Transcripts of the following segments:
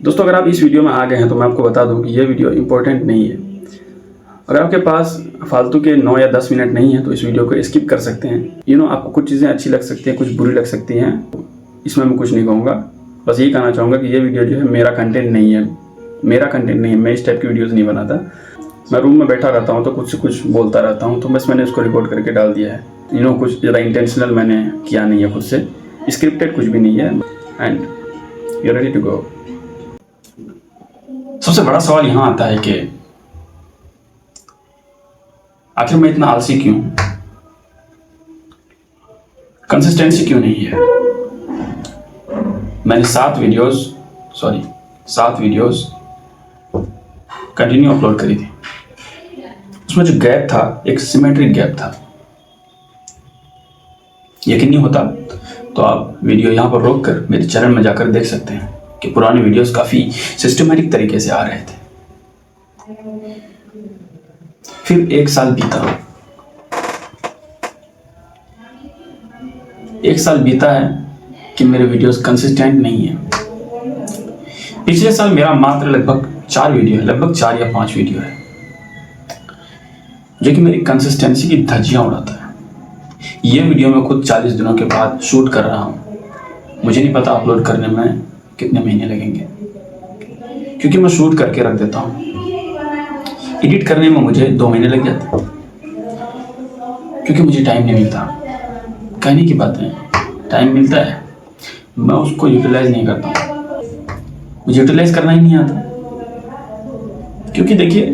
दोस्तों अगर आप इस वीडियो में आ गए हैं तो मैं आपको बता दूं कि ये वीडियो इंपॉर्टेंट नहीं है। अगर आपके पास फालतू के 9 या 10 मिनट नहीं है तो इस वीडियो को स्किप कर सकते हैं। आपको कुछ चीज़ें अच्छी लग सकती हैं, कुछ बुरी लग सकती हैं, इसमें मैं कुछ नहीं कहूँगा। बस यही कहना चाहूँगा कि ये वीडियो जो है मेरा कंटेंट नहीं है, मैं इस टाइप की वीडियोज़ नहीं बनाता। मैं रूम में बैठा रहता हूँ तो कुछ से कुछ बोलता रहता हूँ, तो बस मैंने इसको रिकॉर्ड करके डाल दिया है। कुछ ज़्यादा इंटेंशनल मैंने किया नहीं है, खुद से स्क्रिप्टेड कुछ भी नहीं है। And you ready to go. सबसे बड़ा सवाल यहाँ आता है कि आखिर मैं इतना आलसी क्यों, कंसिस्टेंसी क्यों नहीं है। मैंने 7 वीडियोस कंटिन्यू अपलोड करी थी। उसमें जो गैप था, एक सिमेट्रिक गैप था। यकीन नहीं होता तो आप वीडियो यहाँ पर रोक कर मेरे चैनल में जाकर देख सकते हैं कि पुराने वीडियोस काफ़ी सिस्टमैटिक तरीके से आ रहे थे। फिर 1 साल बीता। 1 साल बीता है कि मेरे वीडियोस कंसिस्टेंट नहीं है। पिछले साल मेरा मात्र लगभग 4 या 5 वीडियो है जो कि मेरी कंसिस्टेंसी की धज्जियां उड़ाता है। ये वीडियो मैं खुद 40 दिनों के बाद शूट कर रहा हूँ। मुझे नहीं पता अपलोड करने में कितने महीने लगेंगे, क्योंकि मैं शूट करके रख देता हूँ। एडिट करने में मुझे 2 महीने लग जाते हैं, क्योंकि मुझे टाइम नहीं मिलता। कहने की बात है, टाइम मिलता है, मैं उसको यूटिलाइज नहीं करता। मुझे यूटिलाइज करना ही नहीं आता, क्योंकि देखिए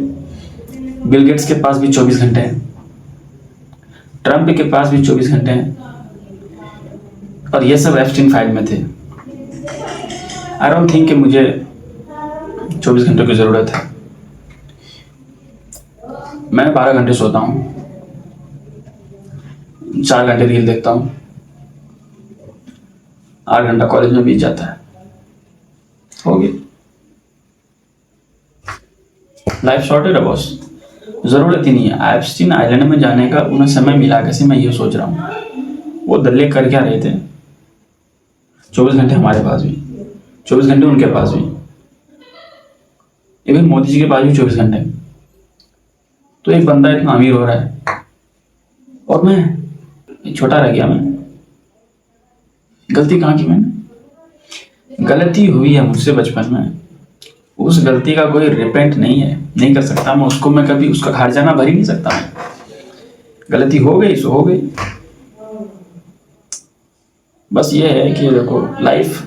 बिल गेट्स के पास भी 24 घंटे हैं, ट्रम्प के पास भी 24 घंटे हैं, और ये सब एप्स्टीन फाइल में थे। आई डोंट थिंक कि मुझे 24 घंटों की ज़रूरत है। मैं 12 घंटे सोता हूँ, 4 घंटे रील देखता हूँ, 8 घंटा कॉलेज में बीत जाता है। हो गया, लाइफ सॉर्टेड है बॉस। ज़रूरत ही नहीं है एप्स्टीन आइलैंड में जाने का। उन्हें समय मिला कैसे, मैं ये सोच रहा हूँ। वो दल्ले कर क्या रहे थे। 24 घंटे हमारे पास भी, 24 घंटे उनके पास भी, इवन मोदी जी के पास भी 24 घंटे। तो एक बंदा इतना अमीर हो रहा है और मैं छोटा रह गया। मैं गलती कहाँ की मैंने? गलती हुई है मुझसे बचपन में, उस गलती का कोई रिपेंट नहीं कर सकता मैं उसको। मैं कभी उसका खर्चाना भर ही नहीं सकता। मैं गलती हो गई सो हो गई। बस ये है कि देखो लाइफ,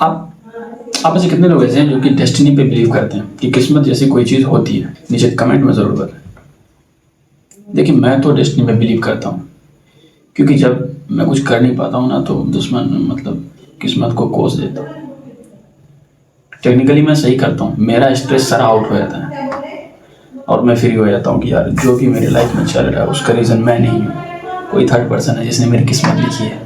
आप ऐसे कितने लोग ऐसे हैं जो कि डेस्टिनी पे बिलीव करते हैं कि किस्मत जैसी कोई चीज़ होती है? नीचे कमेंट में ज़रूर बताएं। देखिए मैं तो डेस्टिनी पे बिलीव करता हूँ, क्योंकि जब मैं कुछ कर नहीं पाता हूँ ना तो दुश्मन किस्मत को कोस देता हूँ। टेक्निकली मैं सही करता हूँ, मेरा स्ट्रेस सारा आउट हो जाता है और मैं फ्री हो जाता हूँ कि यार जो भी मेरी लाइफ में चल रहा है उसका रीज़न मैं नहीं हूँ, कोई थर्ड पर्सन है जिसने मेरी किस्मत लिखी है।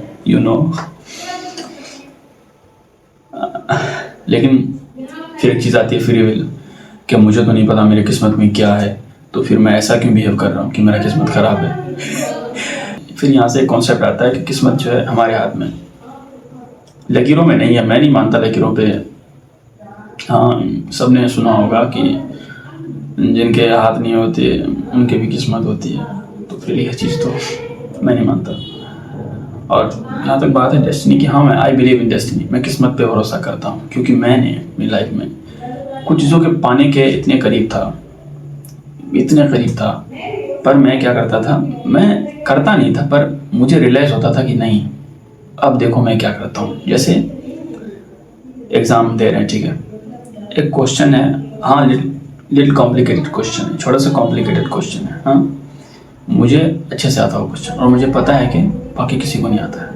लेकिन फिर एक चीज़ आती है फ्री विल, कि मुझे तो नहीं पता मेरी किस्मत में क्या है, तो फिर मैं ऐसा क्यों बिहेव कर रहा हूँ कि मेरा किस्मत ख़राब है। फिर यहाँ से एक कॉन्सेप्ट आता है कि किस्मत जो है हमारे हाथ में, लकीरों में नहीं है। मैं नहीं मानता लकीरों पे। हाँ, सबने सुना होगा कि जिनके हाथ नहीं होते उनके भी किस्मत होती है, तो फिर यह चीज़ तो मैं नहीं मानता। और जहाँ तक बात है डेस्टिनी की, हाँ मैं आई बिलीव इन डेस्टिनी। मैं किस्मत पे भरोसा करता हूँ, क्योंकि मैंने मेरी लाइफ में कुछ चीज़ों के पाने के इतने करीब था, पर मैं क्या करता था, मैं करता नहीं था, पर मुझे रियलाइज़ होता था कि नहीं अब देखो मैं क्या करता हूँ। जैसे एग्ज़ाम दे रहे हैं, ठीक है, एक क्वेश्चन है, हाँ लिटिल कॉम्प्लिकेटेड क्वेश्चन है, छोटा सा कॉम्प्लिकेटेड क्वेश्चन है। हाँ मुझे अच्छे से आता है वो क्वेश्चन, और मुझे पता है कि बाकी किसी को नहीं आता है।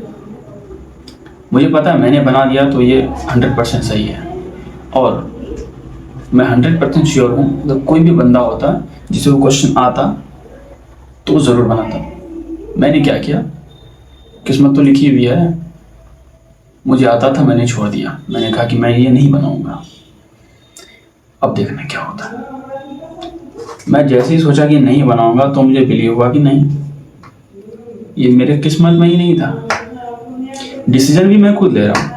मुझे पता है मैंने बना दिया तो ये 100% सही है, और मैं 100% श्योर हूँ अगर कोई भी बंदा होता जिसे वो क्वेश्चन आता तो वो ज़रूर बनाता। मैंने क्या किया, किस्मत तो लिखी हुई है, मुझे आता था, मैंने छोड़ दिया। मैंने कहा कि मैं ये नहीं बनाऊँगा, अब देखना क्या होता है। मैं जैसे ही सोचा कि नहीं बनाऊँगा तो मुझे बिलीव हुआ कि नहीं ये मेरे किस्मत में ही नहीं था। डिसीजन भी मैं खुद ले रहा हूँ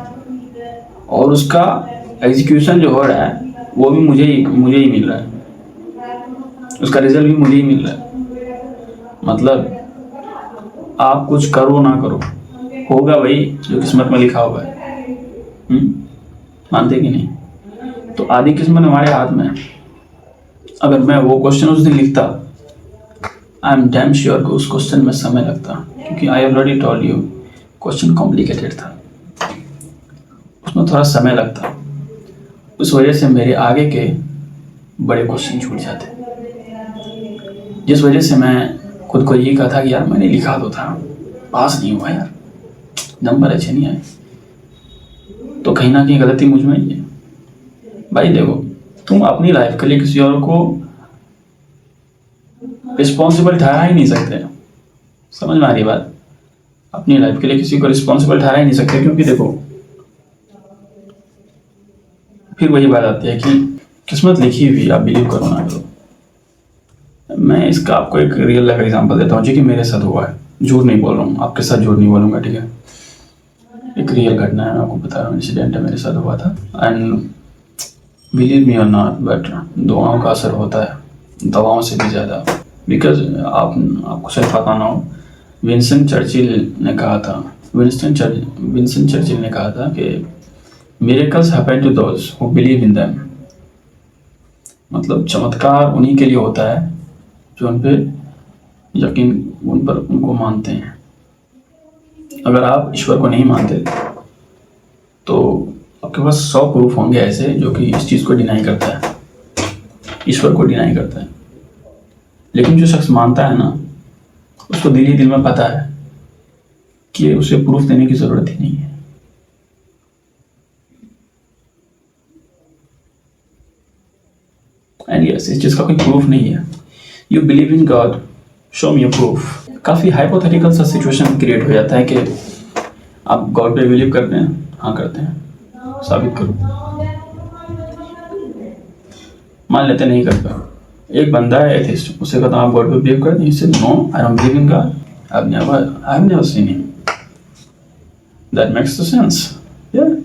और उसका एग्जीक्यूशन जो हो रहा है वो भी मुझे ही मिल रहा है, उसका रिजल्ट भी मुझे ही मिल रहा है। मतलब आप कुछ करो ना करो, होगा वही जो किस्मत में लिखा हुआ है। मानते कि नहीं? तो आधी किस्मत हमारे हाथ में है। अगर मैं वो क्वेश्चन उस दिन लिखता, आई एम डैम श्योर कि उस क्वेश्चन में समय लगता, क्योंकि I already told you question complicated था, उसमें थोड़ा समय लगता। उस वजह से मेरे आगे के बड़े क्वेश्चन छूट जाते, जिस वजह से मैं खुद को यही कहा था कि यार मैंने लिखा तो था, पास नहीं हुआ यार, नंबर अच्छे नहीं आए, तो कहीं ना कहीं गलती मुझ में ही है। भाई देखो, तुम अपनी लाइफ के लिए किसी और को रिस्पॉन्सिबल ठहरा ही नहीं सकते। समझ में आ रही बात? अपनी लाइफ के लिए किसी को रिस्पॉन्सिबल ठहरा ही नहीं सकते, क्योंकि देखो फिर वही बात आती है कि किस्मत लिखी हुई, आप बिलीव करो ना करो। मैं इसका आपको एक रियल लाइफ एग्जांपल देता हूँ जो कि मेरे साथ हुआ है। झूठ नहीं बोल रहा हूँ, आपके साथ झूठ नहीं बोलूँगा, ठीक है? एक रियल घटना है, मैं आपको बता रहा हूँ, इंसिडेंट है, मेरे साथ हुआ था। एंड बिलीव मी और नॉट, बट दुआओं का असर होता है दवाओं से भी ज़्यादा। बिकॉज आपको शायद पता ना हो, विंस्टन चर्चिल ने कहा था कि miracles happen to those who believe in them. मतलब चमत्कार उन्हीं के लिए होता है जो उन पर यकीन, उनको मानते हैं। अगर आप ईश्वर को नहीं मानते तो आपके पास 100 प्रूफ होंगे ऐसे जो कि इस चीज़ को डिनाई करता है, ईश्वर को डिनाई करता है। लेकिन जो शख्स मानता है ना, उसको दिल ही दिल में पता है कि उसे प्रूफ देने की ज़रूरत ही नहीं है। एंड यस, इस चीज़ का कोई प्रूफ नहीं है। You believe in God, show me a proof. काफ़ी हाइपोथेटिकल सा सिचुएशन क्रिएट हो जाता है कि आप गॉड पे बिलीव करते हैं, हाँ करते हैं, साबित करो। मान लेते नहीं करता। एक बंदा है एथिस्ट, उसे कहता आप गॉड पे बिलीव करते हैं, इससे no I don't believe in God, I have never seen him. That makes the sense. यार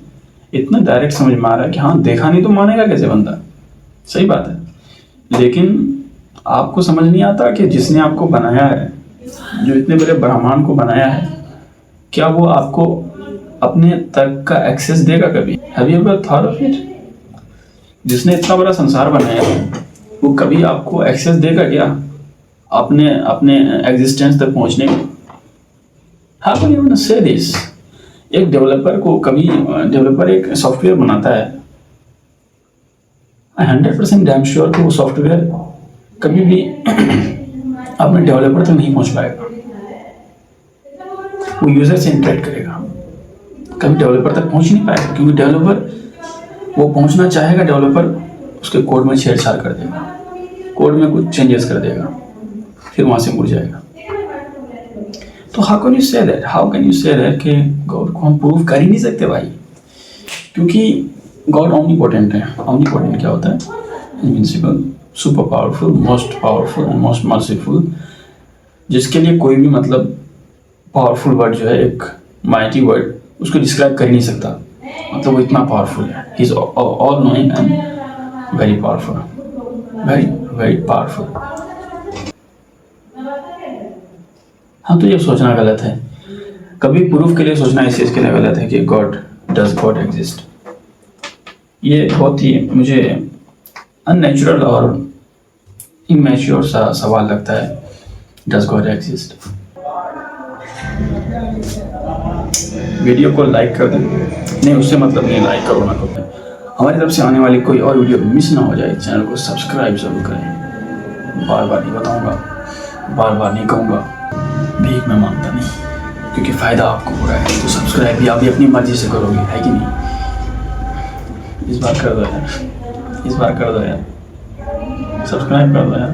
इतना डायरेक्ट समझ में आ रहा है कि हाँ देखा नहीं तो मानेगा कैसे बंदा? सही बात है। लेकिन आपको समझ नहीं आता कि जिसने आपको बनाया है, जो इतने बड़े ब्रह्मांड को बनाया है, क्या वो आपको अपने तर्क का एक्सेस देगा कभी? Have you ever thought of it? जिसने इतना बड़ा संसार बनाया है, वो कभी आपको एक्सेस देगा क्या अपने एग्जिस्टेंस तक पहुंचने को? हाउ कैन यू से दिस? एक डेवलपर को कभी, डेवलपर एक सॉफ्टवेयर बनाता है, 100% डैम श्योर कि वो सॉफ्टवेयर कभी भी अपने डेवलपर तक नहीं पहुंच पाएगा। वो यूजर से इंटरेक्ट करेगा, कभी डेवलपर तक पहुंच नहीं पाएगा, क्योंकि डेवलपर वो पहुंचना चाहेगा, डेवलपर उसके कोड में छेड़छाड़ कर देगा, कोड में कुछ चेंजेस कर देगा, फिर वहां से मुड़ जाएगा। तो how can you say that कि गॉड को हम प्रूव कर ही नहीं सकते भाई? क्योंकि गॉड ऑमनीपोटेंट है। ऑमनीपोटेंट क्या होता है? Invincible, super powerful, most powerful and most merciful, जिसके लिए कोई भी मतलब पावरफुल वर्ड जो है, एक माइटी वर्ड, उसको डिस्क्राइब कर ही नहीं सकता। मतलब वो इतना पावरफुल है, he is all knowing and very powerful, very very powerful. हाँ, तो ये सोचना गलत है। कभी प्रूफ के लिए सोचना इस चीज़ के लिए गलत है कि डज गॉड एग्जिस्ट। ये बहुत ही मुझे अननेचुरल और इमेच्योर सा सवाल लगता है, डज गॉड एग्जिस्ट। वीडियो को लाइक कर दें, नहीं उससे मतलब नहीं, लाइक करो ना करो। हमारी तरफ से आने वाली कोई और वीडियो मिस ना हो जाए, चैनल को सब्सक्राइब जरूर करें। बार बार नहीं बताऊंगा, बार बार नहीं कहूँगा, भीख मैं मांगता नहीं, क्योंकि फ़ायदा आपको हो रहा है। तो सब्सक्राइब भी आप भी अपनी मर्जी से करोगे, है कि नहीं? इस बार कर दो यार, सब्सक्राइब कर दो यार।